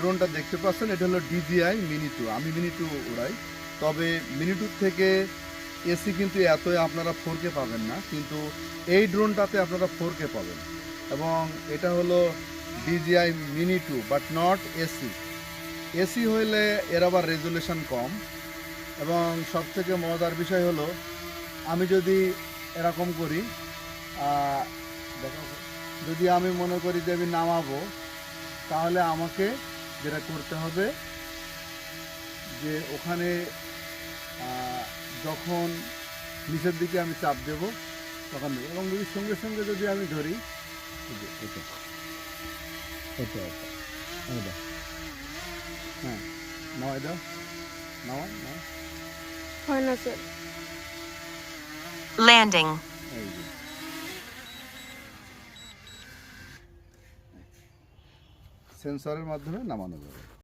ড্রোনটা দেখতে পাচ্ছেন, এটা হলো DJI মিনি 2। আমি মিনি 2 উড়াই, তবে মিনি 2 থেকে এসি কিন্তু এতই আপনারা 4K পাবেন না, কিন্তু এই ড্রোনটাতে আপনারা 4K পাবেন। এবং এটা হলো DJI mini 2 but not AC. AC হইলে এর আবার রেজুলেশন কম। এবং সবথেকে মজার বিষয় হলো, আমি যদি এরকম করি, দেখো, যদি আমি মনে করি যে আমি নামাবো, তাহলে আমাকে যেটা করতে হবে যে ওখানে যখন নিচের দিকে আমি চাপ দেব তখন দেবো, এবং যদি সঙ্গে সঙ্গে যদি আমি ধরি, এটা এটা এটা এটা হ্যাঁ, নামাই দাও, নামা নাও, হয় না স্যার। Landing. এই যে সেন্সরের মাধ্যমে নামানো যাবে।